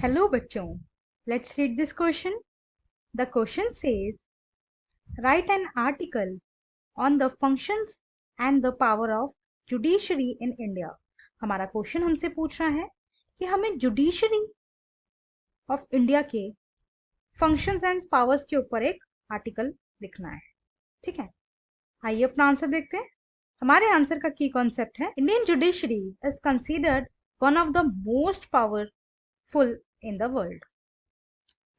Hello बच्चों, let's read this question. The question says right an article on the functions and the power of judiciary in India. हमारा question हमसे पूछ रहा है कि हमें जुडिशरी ऑफ इंडिया के फंक्शंस एंड पावर्स के ऊपर एक आर्टिकल लिखना है. ठीक है, आइए अपना आंसर देखते हैं. हमारे आंसर का की कॉन्सेप्ट है Indian judiciary is considered one of the most powerful in the world.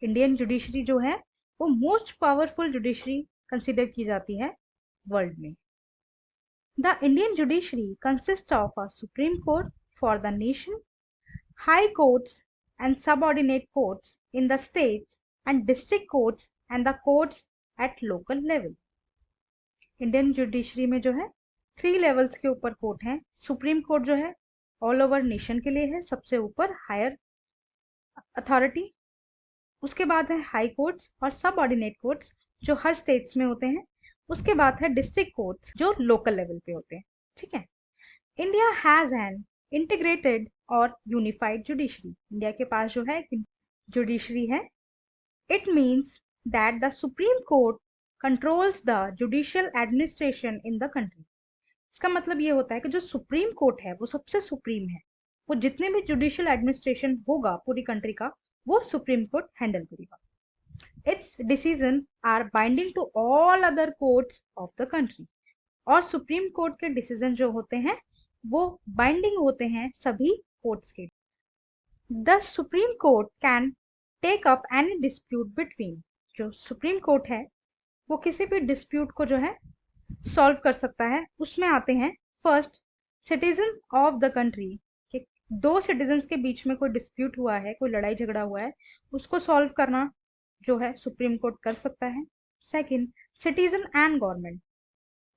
Indian judiciary जो है वो मोस्ट पावरफुल जुडिशरी कंसिडर की जाती है वर्ल्ड में. The Indian judiciary consist of a supreme court for the nation, high courts and subordinate courts in the states and district courts and the courts at local level. Indian judiciary में जो है 3 levels के ऊपर court हैं. Supreme court जो है all over nation के लिए है, सबसे ऊपर हायर अथॉरिटी. उसके बाद है हाई कोर्ट्स और सब ऑर्डिनेट कोर्ट्स जो हर स्टेट्स में होते हैं. उसके बाद है डिस्ट्रिक्ट कोर्ट्स जो लोकल लेवल पे होते हैं. ठीक है, इंडिया हैज एन इंटीग्रेटेड और यूनिफाइड जुडिशरी. इंडिया के पास जो है जुडिशरी है. It means that the supreme court controls the judicial administration in the country. इसका मतलब ये होता है कि जो सुप्रीम कोर्ट है वो सबसे सुप्रीम है. वो जितने भी जुडिशियल एडमिनिस्ट्रेशन होगा पूरी कंट्री का वो सुप्रीम कोर्ट हैंडल करेगा. Its decision are binding to all other courts of the country. और सुप्रीम कोर्ट के डिसीजन जो होते हैं वो बाइंडिंग होते हैं सभी कोर्ट्स के. The supreme court can take up any dispute between. जो सुप्रीम कोर्ट है वो किसी भी डिस्प्यूट को जो है सॉल्व कर सकता है. उसमें आते हैं first citizen of the country. दो सिटीजन्स के बीच में कोई डिस्प्यूट हुआ है, कोई लड़ाई झगड़ा हुआ है, उसको सॉल्व करना जो है सुप्रीम कोर्ट कर सकता है. Second, citizen and government.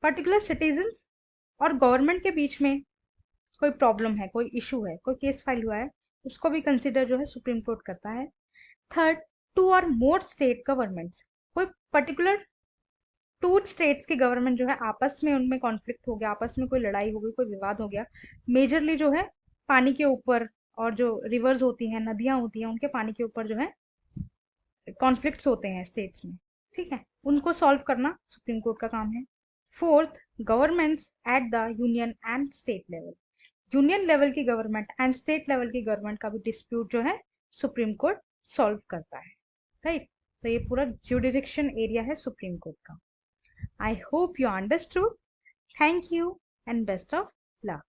Particular citizens और गवर्नमेंट के बीच में कोई प्रॉब्लम है, कोई इशू है, कोई केस फाइल हुआ है, उसको भी कंसिडर जो है सुप्रीम कोर्ट करता है. थर्ड, टू और मोर स्टेट गवर्नमेंट्स. कोई पर्टिकुलर 2 स्टेट्स की गवर्नमेंट जो है आपस में उनमें कॉन्फ्लिक्ट हो गया, आपस में कोई लड़ाई हो गई, कोई विवाद हो गया. मेजरली जो है पानी के ऊपर और जो रिवर्स होती हैं, नदियां होती हैं, उनके पानी के ऊपर जो है कॉन्फ्लिक्ट्स होते हैं स्टेट्स में. ठीक है, उनको सॉल्व करना सुप्रीम कोर्ट का काम है. Fourth, governments at the union and state level. Union level की गवर्नमेंट एंड स्टेट लेवल की गवर्नमेंट का भी डिस्प्यूट जो है सुप्रीम कोर्ट सॉल्व करता है. राइट, तो ये पूरा जुडिक्शन एरिया है सुप्रीम कोर्ट का. I hope you understood. Thank you and best of luck.